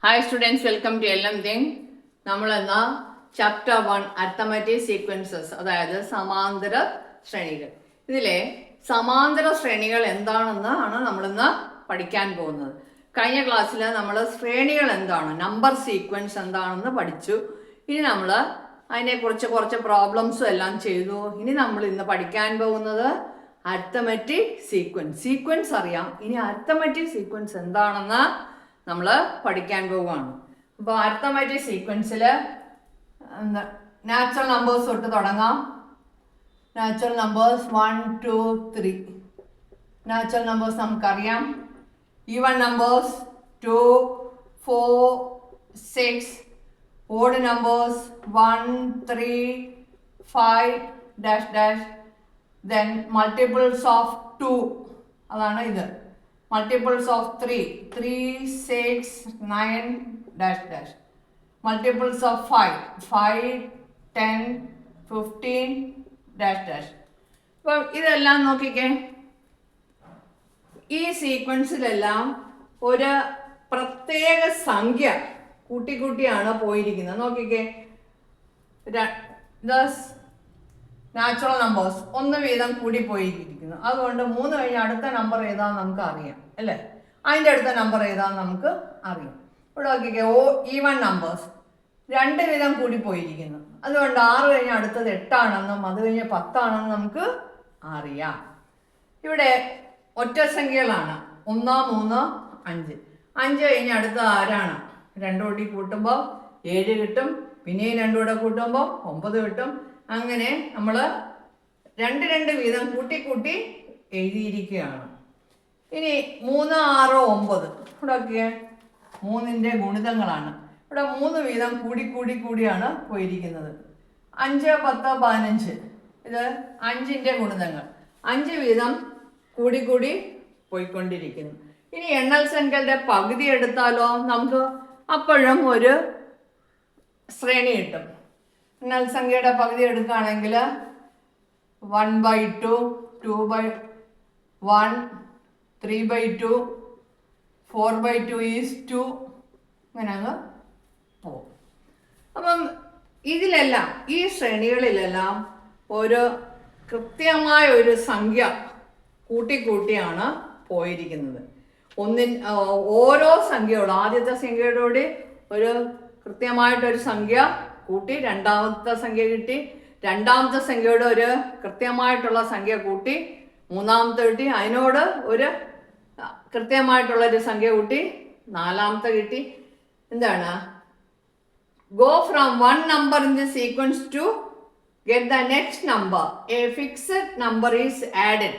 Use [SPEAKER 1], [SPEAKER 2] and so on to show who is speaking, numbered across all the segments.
[SPEAKER 1] Hi students, welcome to LM Thing. നമ്മളെന്നാ chapter 1 arithmetic sequences, അതായത് സമാന്തര ശ്രേണികൾ. ഇതിലെ സമാന്തര ശ്രേണികൾ എന്താണെന്ന് ആണ് നമ്മളിന്ന് പഠിക്കാൻ പോകുന്നത്. കഴിഞ്ഞ ക്ലാസ്സിൽ നമ്മൾ ശ്രേണികൾ എന്താണ്, നമ്പർ സീക്വൻസ് എന്താണെന്ന് പഠിച്ചു. ഇനി നമ്മൾ അതിനെക്കുറിച്ച് കുറച്ച് പ്രോബ്ലംസും എല്ലാം ചെയ്തു. ഇനി നമ്മൾ ഇന്ന് പഠിക്കാൻ പോകുന്നത് അരിത്തമാറ്റിക് സീക്വൻസ് അറിയാം. ഇനി അരിത്തമാറ്റിക് സീക്വൻസ് എന്താണെന്ന് നമ്മൾ പഠിക്കാൻ പോവുകയാണ്. അപ്പോൾ അരിത്തമാറ്റിക് സീക്വൻസിൽ നാച്ചുറൽ നമ്പേഴ്സ് തൊട്ട് തുടങ്ങാം. Natural numbers 1, 2, 3. നാച്ചുറൽ നമ്പേഴ്സ് നമുക്കറിയാം. Even numbers 2, 4, 6. Odd numbers 1, 3, 5, dash dash. Then multiples of 2, അതാണ് ഇത്. Multiples of 3, 6, 9, dash dash. Multiples of 5, 10, 15, dash dash. അപ്പോൾ ഇതെല്ലാം നോക്കിക്കേ, ഈ സീക്വൻസിലെല്ലാം ഒരു പ്രത്യേക സംഖ്യ കൂട്ടിയാണ് പോയിരിക്കുന്നത്. നോക്കിക്കേ, നാച്ചുറൽ നമ്പേഴ്സ് ഒന്ന് വീതം കൂടി പോയിരിക്കുന്നു. അതുകൊണ്ട് 3 കഴിഞ്ഞ് അടുത്ത നമ്പർ ഏതാന്ന് നമുക്ക് അറിയാം, അല്ലേ? അതിൻ്റെ അടുത്ത നമ്പർ ഏതാന്ന് നമുക്ക് അറിയാം. ഇവിടെ നോക്കിക്കേ, ഈവൺ നമ്പേഴ്സ് 2 വീതം കൂടി പോയിരിക്കുന്നു. അതുകൊണ്ട് 6 കഴിഞ്ഞ് അടുത്തത് 8 ആണെന്നും അത് കഴിഞ്ഞ് 10 ആണെന്നും നമുക്ക് അറിയാം. ഇവിടെ ഒറ്റ സംഖ്യകളാണ് 1, 3, 5. 5 കഴിഞ്ഞ് അടുത്തത് ആരാണ്? 2 കൂടി കൂട്ടുമ്പോൾ 7 കിട്ടും. പിന്നെയും 2 കൂടെ കൂട്ടുമ്പോൾ 9 കിട്ടും. അങ്ങനെ നമ്മൾ 2 വീതം കൂട്ടി എഴുതിയിരിക്കുകയാണ്. ഇനി 3, 6, 9 ഇവിടെയൊക്കെ 3ൻ്റെ ഗുണിതങ്ങളാണ്. ഇവിടെ 3 വീതം കൂടിയാണ് പോയിരിക്കുന്നത്. 5, 10, 15 ഇത് 5ൻ്റെ ഗുണിതങ്ങൾ. 5 വീതം കൂടി പോയിക്കൊണ്ടിരിക്കുന്നു. ഇനി എണ്ണൽ സംഖ്യകളുടെ പകുതി എടുത്താലോ നമുക്ക് അപ്പോഴും ഒരു ശ്രേണി കിട്ടും. എണ്ണൽ സംഖ്യയുടെ പകുതി എടുക്കുകയാണെങ്കിൽ 1/2, 2/1, 3/2, 4/2 is 2, അങ്ങനെ അങ്ങ് പോകും. അപ്പം ഇതിലെല്ലാം, ഈ ശ്രേണികളിലെല്ലാം ഒരു കൃത്യമായ ഒരു സംഖ്യ കൂട്ടിയാണ് പോയിരിക്കുന്നത്. ഓരോ സംഖ്യയോടും, ആദ്യത്തെ സംഖ്യയോടുകൂടി ഒരു കൃത്യമായിട്ടൊരു സംഖ്യ കൂട്ടി, രണ്ടാമത്തെ സംഖ്യ കിട്ടി, രണ്ടാമത്തെ സംഖ്യയോട് ഒരു കൃത്യമായിട്ടുള്ള സംഖ്യ കൂട്ടി, മൂന്നാമത്തെ കിട്ടി, അതിനോട് ഒരു കൃത്യമായിട്ടുള്ളൊരു സംഖ്യ കൂട്ടി, നാലാമത്തെ കിട്ടി. എന്താണ്? Go from 1 number in the sequence to get the next number. A fixed number is added.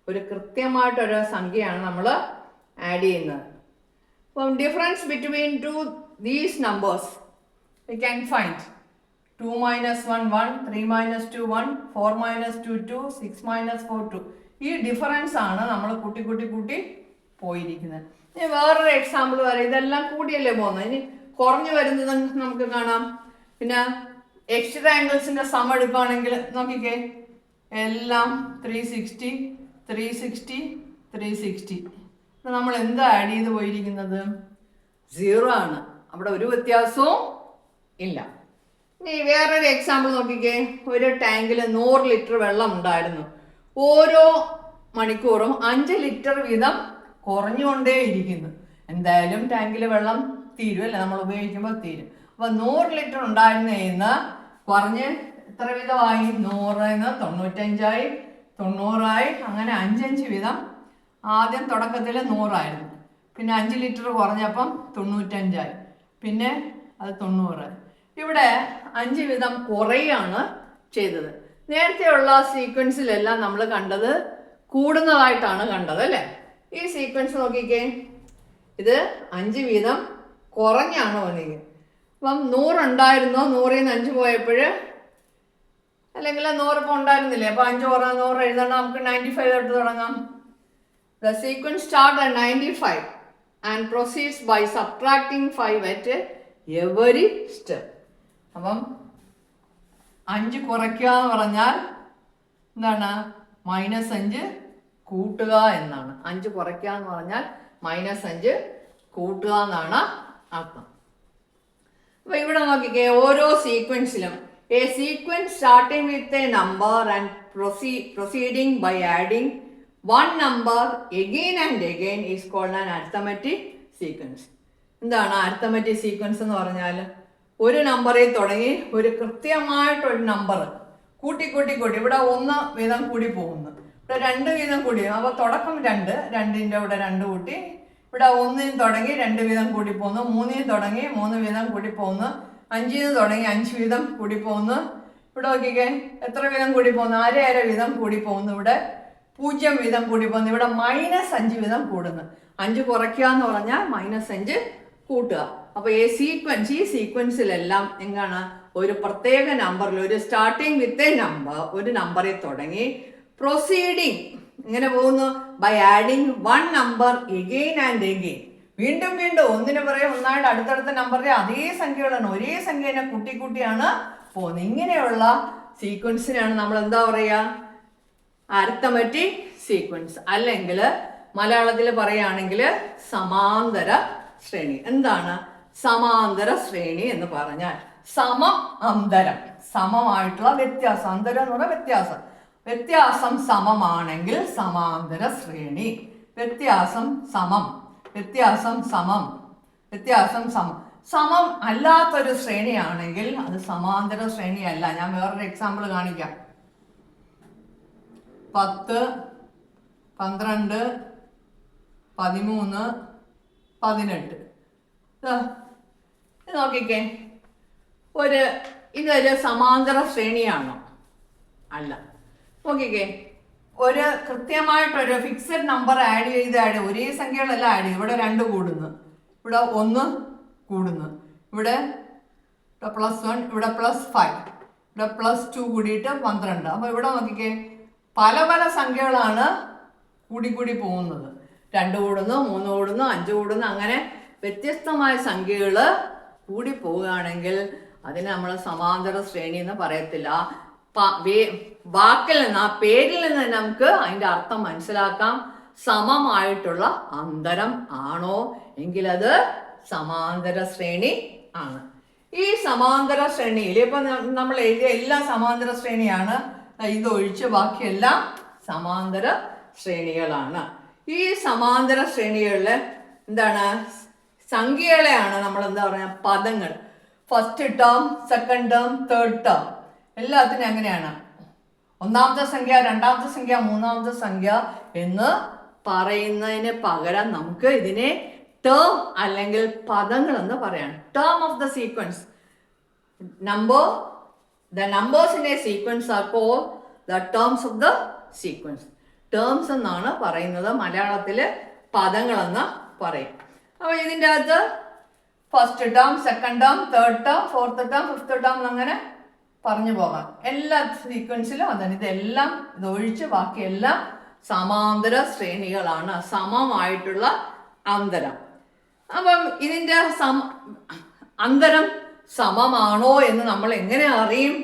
[SPEAKER 1] ഒരു കൃത്യമായിട്ടൊരു സംഖ്യയാണ് നമ്മൾ ആഡ് ചെയ്യുന്നത്. അപ്പം difference between these numbers we can find 2 - 1, 1, 3 - 2, 1, 4 - 2, 2, 6 - 4, 2. ഈ ഡിഫറൻസ് ആണ് നമ്മൾ കൂട്ടി പോയിരിക്കുന്നത്. ഇനി വേറൊരു എക്സാമ്പിൾ പറയാം. ഇതെല്ലാം കൂടിയല്ലേ പോകുന്നത്, ഇനി കുറഞ്ഞു വരുന്നത് നമുക്ക് കാണാം. പിന്നെ എക്സ്ട്രാ ആംഗിൾസിന്റെ സം എടുക്കുകയാണെങ്കിൽ നോക്കിക്കേ, എല്ലാം 360, 360, 360. നമ്മൾ എന്താ ആഡ് ചെയ്ത് പോയിരിക്കുന്നത്? 0 ആണ്. അവിടെ ഒരു വ്യത്യാസവും ഇല്ല. ഇനി വേറൊരു എക്സാമ്പിൾ നോക്കിക്കേ. ഒരു ടാങ്കിൽ 100 ലിറ്റർ വെള്ളം ഉണ്ടായിരുന്നു. ഓരോ മണിക്കൂറും 5 ലിറ്റർ വീതം കുറഞ്ഞുകൊണ്ടേയിരിക്കുന്നു. എന്തായാലും ടാങ്കിൽ വെള്ളം തീരും, അല്ലേ? നമ്മൾ ഉപയോഗിക്കുമ്പോൾ തീരും. അപ്പോൾ 100 ലിറ്റർ ഉണ്ടായിരുന്ന കുറഞ്ഞ് എത്ര വീതമായി? 100 95ആയി, 90ആയി, അങ്ങനെ 5 വീതം. ആദ്യം തുടക്കത്തിൽ 100 ആയിരുന്നു, പിന്നെ 5 ലിറ്റർ കുറഞ്ഞപ്പം 95ആയി, പിന്നെ അത് 90. ഇവിടെ 5 വീതം കുറയാണ് ചെയ്തത്. നേരത്തെയുള്ള സീക്വൻസിലെല്ലാം നമ്മൾ കണ്ടത് കൂടുന്നതായിട്ടാണ് കണ്ടത്, അല്ലേ? ഈ സീക്വൻസ് നോക്കിക്കേ, ഇത് 5 വീതം കുറഞ്ഞാണ് വന്നത്. അപ്പം 100 ഉണ്ടായിരുന്നോ, 100ൽ നിന്ന് 5 പോയപ്പോൾ, അല്ലെങ്കിൽ 100 ഇപ്പോൾ ഉണ്ടായിരുന്നില്ലേ, അപ്പോൾ 5 കുറഞ്ഞ 100 എഴുതണം. നമുക്ക് 95 തൊട്ട് തുടങ്ങാം. The sequence starts at 95 and proceeds by subtracting 5 at every step. അപ്പം 5 കുറയ്ക്കുക എന്ന് പറഞ്ഞാൽ എന്താണ്? -5 കൂട്ടുക എന്നാണ്. 5 കുറയ്ക്കുക എന്ന് പറഞ്ഞാൽ -5 കൂട്ടുക എന്നാണ് അർത്ഥം. അപ്പൊ ഇവിടെ നോക്കിക്കേ, ഓരോ സീക്വൻസിലും a sequence starting with a number and proceeding by adding one number again and again is called an arithmetic sequence. എന്താണ് അരിത്തമെറ്റിക് സീക്വൻസ് എന്ന് പറഞ്ഞാൽ? ഒരു നമ്പറിൽ തുടങ്ങി ഒരു കൃത്യമായിട്ടൊരു നമ്പർ കൂട്ടി കൂട്ടി കൂട്ടി, ഇവിടെ 1 വീതം കൂടി പോകുന്നു, ഇവിടെ 2 വീതം കൂടി, അപ്പോൾ തുടക്കം 2, 2ൻ്റെ ഇവിടെ 2 കൂട്ടി, ഇവിടെ 1 തുടങ്ങി 2 വീതം കൂടി പോകുന്നു, 3 തുടങ്ങി 3 വീതം കൂടി പോകുന്നു, 5 തുടങ്ങി 5 വീതം കൂടി പോകുന്നു. ഇവിടെ നോക്കിക്കേ എത്ര വീതം കൂടി പോകുന്നു? അര വീതം കൂടി പോകുന്നു. ഇവിടെ 0 വീതം കൂടി പോകുന്നു. ഇവിടെ -5 വീതം കൂടുന്നു. 5 കുറയ്ക്കുക എന്ന് പറഞ്ഞാൽ -5 കൂട്ടുക. അപ്പോൾ ഈ സീക്വൻസിലെല്ലാം എന്താണ്? ഒരു പ്രത്യേക നമ്പറിൽ ഒരു സ്റ്റാർട്ടിങ് വിത്ത് എ നമ്പർ, ഒരു നമ്പറിൽ തുടങ്ങി പ്രൊസീഡിങ് ഇങ്ങനെ പോകുന്നു by adding one number again and again, വീണ്ടും വീണ്ടും ഒന്നിനു പുറകെ ഒന്നായിട്ട് അടുത്തടുത്ത നമ്പറിലെ അതേ സംഖ്യകളാണ്, ഒരേ സംഖ്യനെ കൂട്ടി കൂട്ടിയാണ് പോകുന്നത്. ഇങ്ങനെയുള്ള സീക്വൻസിനാണ് നമ്മൾ എന്താ പറയുക? അരിത്തമെറ്റിക് സീക്വൻസ്, അല്ലെങ്കിൽ മലയാളത്തിൽ പറയുകയാണെങ്കിൽ സമാന്തര ശ്രേണി. എന്താണ് സമാന്തര ശ്രേണി എന്ന് പറഞ്ഞാൽ? സമം അന്തരം, സമമായിട്ടുള്ള വ്യത്യാസം. അന്തരം എന്ന് പറഞ്ഞാൽ വ്യത്യാസം. വ്യത്യാസം സമമാണെങ്കിൽ സമാന്തര ശ്രേണി. വ്യത്യാസം സമം, വ്യത്യാസം സമം, വ്യത്യാസം സമം. സമം അല്ലാത്തൊരു ശ്രേണിയാണെങ്കിൽ അത് സമാന്തര ശ്രേണിയല്ല. ഞാൻ വേറൊരു എക്സാമ്പിൾ കാണിക്കാം. 10, 12, 13, 18. നോക്കിക്കേ, ഇതൊരു സമാന്തര ശ്രേണിയാണോ? അല്ല. നോക്കിക്കേ, ഒരു കൃത്യമായിട്ടൊരു ഫിക്സഡ് നമ്പർ ആഡ് ചെയ്ത് ഒരേ സംഖ്യകളെല്ലാം ആഡ് ചെയ്ത് ഇവിടെ 2 കൂടുന്നു, ഇവിടെ 1 കൂടുന്നു, ഇവിടെ +1, ഇവിടെ +5, ഇവിടെ +2 കൂടിയിട്ട് 12. അപ്പോൾ ഇവിടെ നോക്കിക്കേ, പല പല സംഖ്യകളാണ് കൂടി കൂടി പോകുന്നത്. 2 കൂടുന്നു, 3 കൂടുന്നു, 5 കൂടുന്നു, അങ്ങനെ വ്യത്യസ്തമായ സംഖ്യകൾ കൂടി പോവുകയാണെങ്കിൽ അതിനെ നമ്മൾ സമാന്തര ശ്രേണി എന്ന് പറയത്തില്ല. വാക്കിൽ നിന്ന്, ആ പേരിൽ നിന്ന് നമുക്ക് അതിൻ്റെ അർത്ഥം മനസ്സിലാക്കാം. സമമായിട്ടുള്ള അന്തരം ആണോ എങ്കിൽ അത് സമാന്തര ശ്രേണി ആണ്. ഈ സമാന്തര ശ്രേണിയിൽ ഇപ്പൊ നമ്മൾ എഴുതിയ എല്ലാം സമാന്തര ശ്രേണിയാണ്. ഇതൊഴിച്ച് ബാക്കിയെല്ലാം സമാന്തര ശ്രേണികളാണ്. ഈ സമാന്തര ശ്രേണികളിൽ എന്താണ്? സംഖ്യകളെയാണ് നമ്മൾ എന്താ പറയുക? പദങ്ങൾ. First term, second term, third term എല്ലാത്തിനും അങ്ങനെയാണ്. ഒന്നാമത്തെ സംഖ്യ, രണ്ടാമത്തെ സംഖ്യ, മൂന്നാമത്തെ സംഖ്യ എന്ന് പറയുന്നതിന് പകരം നമുക്ക് ഇതിനെ ടേം അല്ലെങ്കിൽ പദങ്ങൾ എന്ന് പറയാം. Term of the sequence. The numbers in a sequence are called the terms of the sequence. Terms എന്നാണ് പറയുന്നത്. മലയാളത്തിൽ പദങ്ങളെന്ന് പറയും. അപ്പോൾ ഇതിൻ്റെ അകത്ത് first term, second term, third term, fourth term, fifth term അങ്ങനെ പറഞ്ഞു പോകാം. എല്ലാ സീക്വൻസിലും അതാണ്. ഇതെല്ലാം ഇതൊഴിച്ച് ബാക്കിയെല്ലാം സമാന്തര ശ്രേണികളാണ്, സമമായിട്ടുള്ള അന്തരം. അപ്പം ഇതിൻ്റെ അന്തരം സമമാണോ എന്ന് നമ്മൾ എങ്ങനെ അറിയും?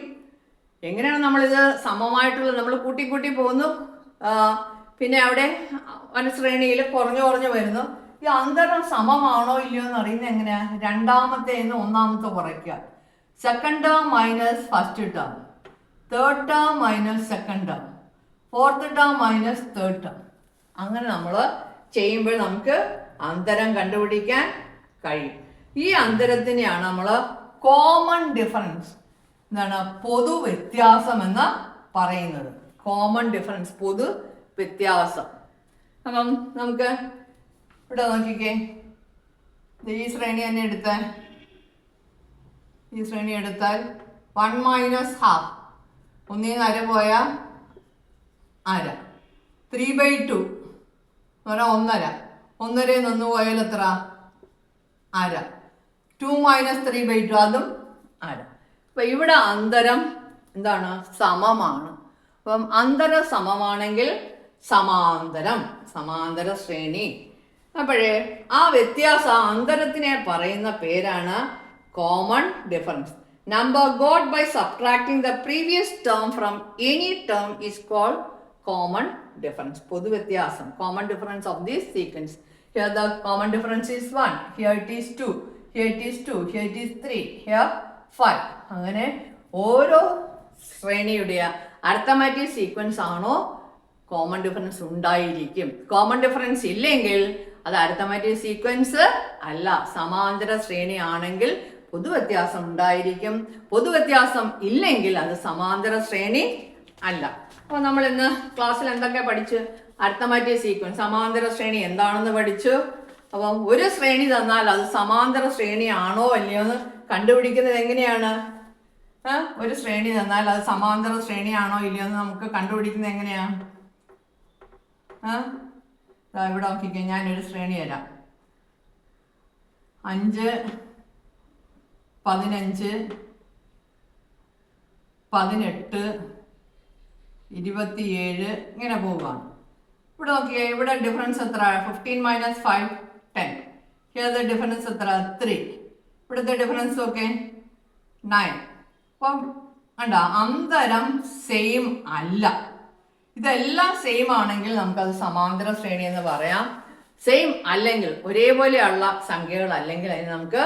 [SPEAKER 1] എങ്ങനെയാണ് നമ്മളിത് സമമായിട്ടുള്ളത്? നമ്മൾ കൂട്ടി കൂട്ടി പോകുന്നു, പിന്നെ അവിടെ അനുശ്രേണിയിൽ കുറഞ്ഞു കുറഞ്ഞു വരുന്നു. ഈ അന്തരം സമമാണോ ഇല്ലയോ എന്ന് അറിയുന്നത് എങ്ങനെയാ? രണ്ടാമത്തെ ഒന്നാമത്തെ കുറയ്ക്കുക. Second term minus first term, third term minus second term, fourth term minus third term. അങ്ങനെ നമ്മൾ ചെയ്യുമ്പോൾ നമുക്ക് അന്തരം കണ്ടുപിടിക്കാൻ കഴിയും. ഈ അന്തരത്തിനെയാണ് നമ്മൾ കോമൺ ഡിഫറൻസ്, എന്താണ്, പൊതു വ്യത്യാസം എന്ന് പറയുന്നത്. കോമൺ ഡിഫറൻസ്, പൊതു വ്യത്യാസം. അപ്പം നമുക്ക് ഇവിടെ നോക്കിക്കേ, ഈ ശ്രേണി തന്നെ എടുത്താൽ, ഈ ശ്രേണി എടുത്താൽ 1 മൈനസ് ഹാഫ്, ഒന്നിന്ന് അര പോയാൽ അര, 3/2 എന്ന് പറഞ്ഞാൽ 1/2, 1/2 നിന്ന് പോയാൽ എത്ര? അര. 2 മൈനസ് 3/2 അതും അര. അപ്പം ഇവിടെ അന്തരം എന്താണ്? സമമാണ്. അപ്പം അന്തരം സമമാണെങ്കിൽ സമാന്തരം, സമാന്തര ശ്രേണി. അപ്പോഴേ ആ വ്യത്യാസം, അന്തരത്തിനെ പറയുന്ന പേരാണ് common difference. Number got by subtracting the previous term from any term is called common difference, പൊതുവ്യത്യാസം. Common difference of this sequence. Here the common difference is 1, here it is 2, here it is 2, here it is 3, here 5. അങ്ങനെ ഓരോ ശ്രേണിയുടെ arithmetic sequence ആണോ common difference ഉണ്ടായിരിക്കും. Common difference ഇല്ലെങ്കിൽ അത് arithmetic sequence അല്ല. സമാന്തര ശ്രേണി ആണെങ്കിൽ പൊതുവ്യത്യാസം ഉണ്ടായിരിക്കും. പൊതുവ്യത്യാസം ഇല്ലെങ്കിൽ അത് സമാന്തര ശ്രേണി അല്ല. അപ്പോൾ നമ്മൾ ഇന്ന് ക്ലാസ്സിൽ എന്തൊക്കെ പഠിച്ചു? അരിത്തമാറ്റിക് സീക്വൻസ്, സമാന്തര ശ്രേണി എന്താണെന്ന് പഠിച്ചു. അപ്പം ഒരു ശ്രേണി തന്നാൽ അത് സമാന്തര ശ്രേണിയാണോ അല്ലയോ എന്ന് കണ്ടുപിടിക്കുന്നത് എങ്ങനെയാണ്? ഒരു ശ്രേണി തന്നാൽ അത് സമാന്തര ശ്രേണിയാണോ ഇല്ലയോ എന്ന് നമുക്ക് കണ്ടുപിടിക്കുന്നത് എങ്ങനെയാണ്? ഇവിടെ നോക്കിക്കോ, ഞാനൊരു ശ്രേണി തരാം. 5, 15, 18, 27 ഇങ്ങനെ പോവുകയാണ്. ഇവിടെ നോക്കിയേ, ഇവിടെ ഡിഫറൻസ് എത്ര? 15 - 5 10. ഹിയർ ദ ഡിഫറൻസ് എത്ര? 3. ഇവിടുത്തെ ഡിഫറൻസ് ഓക്കെ 9. അപ്പം കണ്ടോ, അന്തരം സെയിം അല്ല. ഇതെല്ലാം സെയിം ആണെങ്കിൽ നമുക്കത് സമാന്തര ശ്രേണി എന്ന് പറയാം. സെയിം അല്ലെങ്കിൽ, ഒരേപോലെയുള്ള സംഖ്യകൾ അല്ലെങ്കിൽ അതിന് നമുക്ക്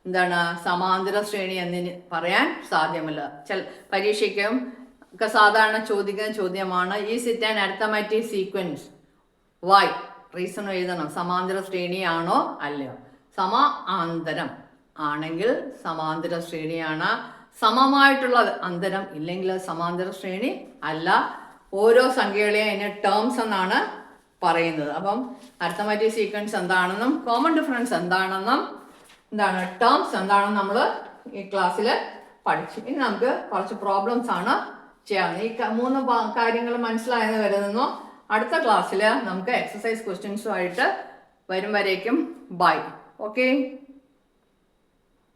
[SPEAKER 1] എന്താണ് സമാന്തര ശ്രേണി എന്ന് പറയാൻ സാധ്യമല്ല. പരീക്ഷയ്ക്കും ഒക്കെ സാധാരണ ചോദിക്കുന്ന ചോദ്യമാണ്, is it an arithmetic sequence? Why? Reason എഴുതണം. സമാന്തര ശ്രേണിയാണോ അല്ലയോ? സമാന്തരം ആണെങ്കിൽ സമാന്തര ശ്രേണിയാണ്. സമമായിട്ടുള്ള അന്തരം ഇല്ലെങ്കിൽ അത് സമാന്തര ശ്രേണി അല്ല. ഓരോ സംഖ്യകളെയും അതിന് ടേംസ് എന്നാണ് പറയുന്നത്. അപ്പം അരിത്തമാറ്റിക് സീക്വൻസ് എന്താണെന്നും കോമൺ ഡിഫറൻസ് എന്താണെന്നും ടേംസ് എന്താണെന്ന് നമ്മൾ ഈ ക്ലാസ്സിൽ പഠിച്ചു. ഇനി നമുക്ക് കുറച്ച് പ്രോബ്ലംസ് ആണ് ചെയ്യാവുന്നത്. ഈ 3 കാര്യങ്ങൾ മനസ്സിലായെന്ന് കരുതുന്നു. അടുത്ത ക്ലാസ്സിൽ നമുക്ക് എക്സസൈസ് ക്വസ്റ്റ്യൻസുമായിട്ട് വരും വരേക്കും ബൈ. ഓക്കെ.